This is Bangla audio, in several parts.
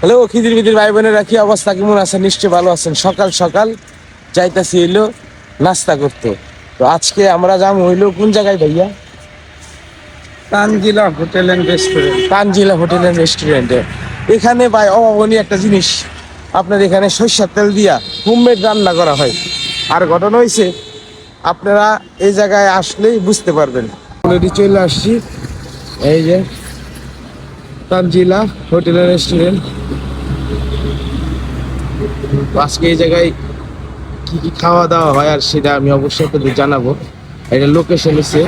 হ্যালো খিদির বিদির ভাই বোনেরা, কি অবস্থা, কেমন আছেন? নিশ্চয়ই ভালো আছেন। সকাল সকাল যাইতাছি হইলো নাস্তা করতে। তো আজকে আমরা যাবো হইলো কোন জায়গায় ভাইয়া? Tanjila hotel and restaurant. Tanjila hotel and রেস্টুরেন্টে। এখানে ভাই অভাবনীয় একটা জিনিস, আপনার এখানে সরিষার তেল দিয়া হোমমেড রান্না করা হয়। আর ঘটনা হয়েছে, আপনারা এই জায়গায় আসলেই বুঝতে পারবেন। অলরেডি চলে আসছি, এই যে তানজিলা হোটেল এন্ড রেস্টুরেন্ট। আজকে এই জায়গায় কি কি খাওয়া দাওয়া হয় আর সেটা আমি অবশ্যই আপনাদের জানাবো। এটা লোকেশন হচ্ছে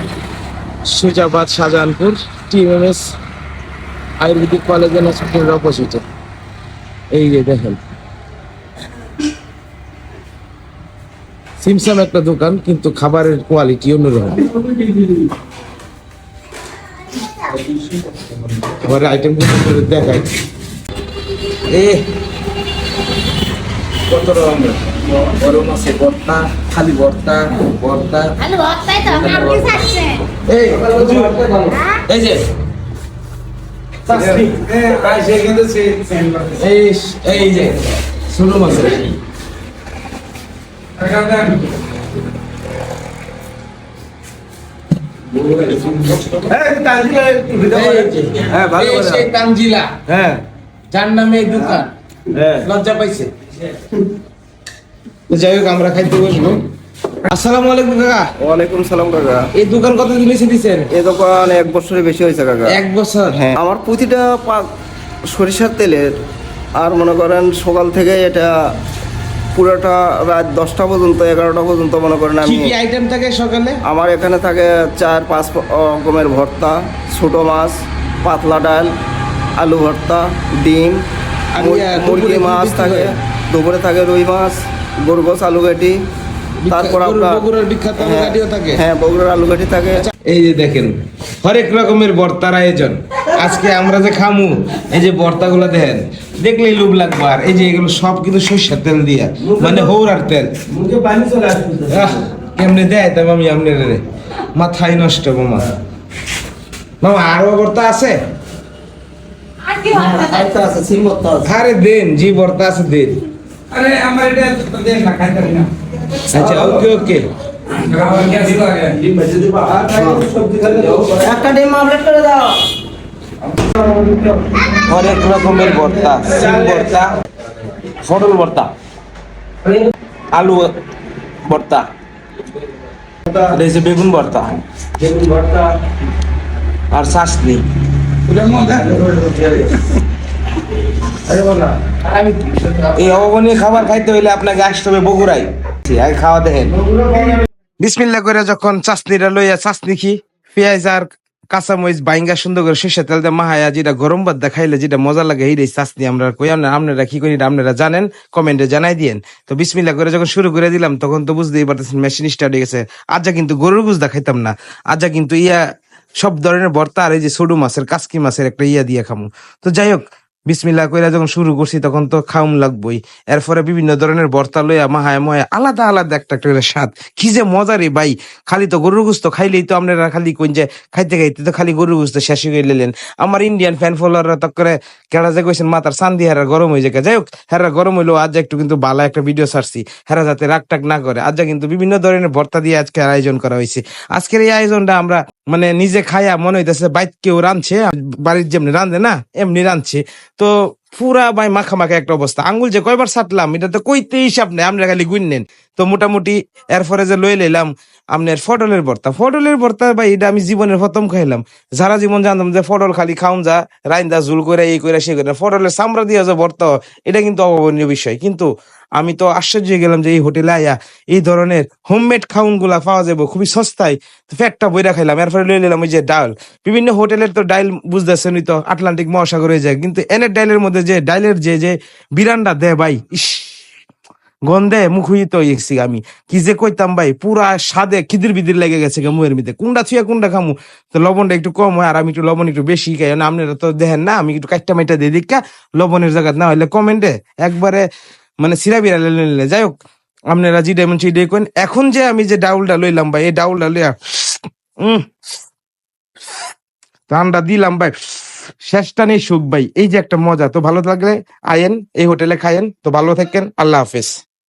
Sujabad, Shahjahanpur, TMS ayurvedic college and হসপিটালের অপোজিটে। এই যে দেখেন, সিমসাম একটা দোকান, কিন্তু খাবারের কোয়ালিটি অন্যরকম। খাবারের আইটেম গুলো দেখাই, কত রকমের গরম আছে, ভর্তা, খালি ভর্তা ভর্তা। এই এই যে এই যে ছোট মাছ, তানজিলা, হ্যাঁ, যার নামে এই দোকান, লজ্জা পাইছে। যাই হোক, আমরা খাইতে বসবো। আসসালামু আলাইকুম কাকা। ওয়ালাইকুম সালাম কাকা। এই দোকান কতদিন এসে দিচ্ছেন? এই দোকান 1 বছরের বেশি হয়েছে কাকা। 1 বছর? হ্যাঁ, আমার প্রতিটা সরিষার তেলের, আর মনে করেন সকাল থেকে এটা পুরোটা রাত 10টা পর্যন্ত, 11টা পর্যন্ত মনে করেন কি কি আইটেম থাকে সকালে? আমার এখানে থাকে 4-5 রকমের ভর্তা, ছোট মাছ, পাতলা ডাল, আলু ভর্তা, ডিম, মুরগি মাছ থাকে, দুপুরে থাকে রুই মাছ, গোরগোস, আলু ঘাটি, তারপর আপনার বগুড়ার বিখ্যাত আলু ঘাটিও থাকে। হ্যাঁ, বগুড়ার আলু ঘাটি থাকে। এই যে দেখেন, হরেক রকমের ভর্তার আয়োজন। আজকে আমরা যে খামু, এই যে ভর্তাগুলো দেখেন, দেখলেই লোভ লাগবে। আর এই যে এগুলো সব কিন্তু সরষের তেল দিয়া, মানে হৌরার তেল। কেমনে দেয় তবে আমি আপনার মাথায় নষ্ট মামা। মামা আরো ভর্তা আছে? আরে দেন, জি ভর্তা আছে দেন। আরে আমার এটা দেন না, খাইতে না। আচ্ছা, ওকে ওকে। একটা ডিম আমলেট করে দাও। অনেক রকমের ভর্তা, সিম ভর্তা, পটল ভর্তা, আলু ভর্তা, বেগুন ভর্তা আর চাটনি। এই অভাবনীয় খাবার খাইতে হইলে আপনাকে আসতে হবে বগুড়ায়। খাওয়া দেখেন, বিসমিল্লাহ করে যখন চাটনিটা লইয়া চাটনি খি, পেঁয়াজ আর কাঁচামরিচ বাইঙ্গা সুন্দর করে সরষের তেল দিয়ে মাহায়া যেটা গরম ভাত দা খাইলে যেটা মজা লাগে, এই চাটনি আমরা কই। আপনারা কি করি আপনারা জানেন, কমেন্টে জানাই দিয়েন। তো বিসমিল্লাহ করে যখন শুরু করে দিলাম, তখন তো বুঝতেই পারতেছেন মেশিন স্টার্ট হয়ে গেছে। আজা কিন্তু গরুর গুজদা খাইতাম না, আজা কিন্তু সব ধরনের ভর্তা আর এই যে ছোট মাছের, কাসকি মাছের একটা দিয়ে খামু। তো যাই হোক, বিসমিল্লাহ কইরা যখন শুরু করছি তখন তো খাউম লাগবই। এরপরে বিভিন্ন ধরনের ভর্তা লইয়া মাহায় মহায় আলাদা আলাদা একটা করে স্বাদ, কি যে মজা রে ভাই। খালি তো গরুর গোস্ত খাইলেই তো আপনারা খালি কোন যে খাইতে খাইতে তো খালি গরুর গোস্ত শেষ হয়ে গেলেন। আমার ইন্ডিয়ান ফ্যান ফলোয়াররা তক করে কেড়া যে কইছেন মাথার চান্দি হারা গরম হয়ে যায়। যাই হোক, হেরা গরম হইলো, আজ একটু কিন্তু ভালো একটা ভিডিও ছাড়ছি, হেরা যাতে রাগ টাক না করে। আজ কিন্তু বিভিন্ন ধরনের ভর্তা দিয়ে আজকে আয়োজন করা হয়েছে। আজকের এই আয়োজনটা আমরা মানে নিজে খাইয়া মনে হইতেছে বাইক কেউ রাঁধছে, বাড়ির যেমনি রাঁধে না এমনি রাঁধছে। তো পুরা ভাই মাখা মাখা একটা অবস্থা। আঙ্গুল যে কয়বার ছাটলাম এটা তো কইতে হিসাব নেই, আমরা খালি গুননেন। তো মোটামুটি এরপরে যে লই লইলাম আপনার ফটলের ভর্তা। ফটলের ভর্তা ভাই এটা আমি জীবনের প্রথম খাইলাম। যারা জীবন জানতাম যে ফটল খালি খাউন যা রাইন্দা ঝুল করে এই করে সে করে, ফটলের চামড়া দিয়ে যে ভর্তা, এটা কিন্তু অভাবনীয় বিষয়। কিন্তু আমি তো আশ্চর্য হয়ে গেলাম যে এই হোটেলে আয়া এই ধরনের হোমমেড খাউন গুলা পাওয়া যাবো খুবই সস্তায়। পেটটা বইরা খাইলাম। এরপরে লই নিলাম ওই যে ডাল। বিভিন্ন হোটেলের তো ডাইল বুঝতেছেনই তো, আটলান্টিক মহাসাগর হয়ে যায়, কিন্তু এনের ডাইলের মধ্যে যে ডাইলের যে বিরানটা দেয় ভাই, ইস গন্ধে মুখহিত হয়েছি আমি। কি যে কইতাম ভাই, পুরা স্বাদে খিদির বিদির লেগে গেছে মুয়ের মধ্যে। কোনটা ছুঁয়া কোনটা খামু। তো লবণটা একটু কম হয়, আর আমি একটু লবণ একটু বেশি খাই। আপনারা তো দেখেন না, আমি একটু কাইটা মাইটা দিয়ে দিকা লবণের জায়গা না হইলে কমেন্টে একবারে মানে সিরা বিরা লইলে। যাই হোক, আপনারা যেটা এমন সেটাই করেন। এখন যে আমি যে ডাউলটা লইলাম ভাই, এই ডাউলটা লইয়া ঠান্ডা দিলাম ভাই, শেষটা নেই সুখ ভাই, এই যে একটা মজা। তো ভালো লাগলে আয়েন, এই হোটেলে খায়েন। তো ভালো থাকেন, আল্লাহ হাফেজ।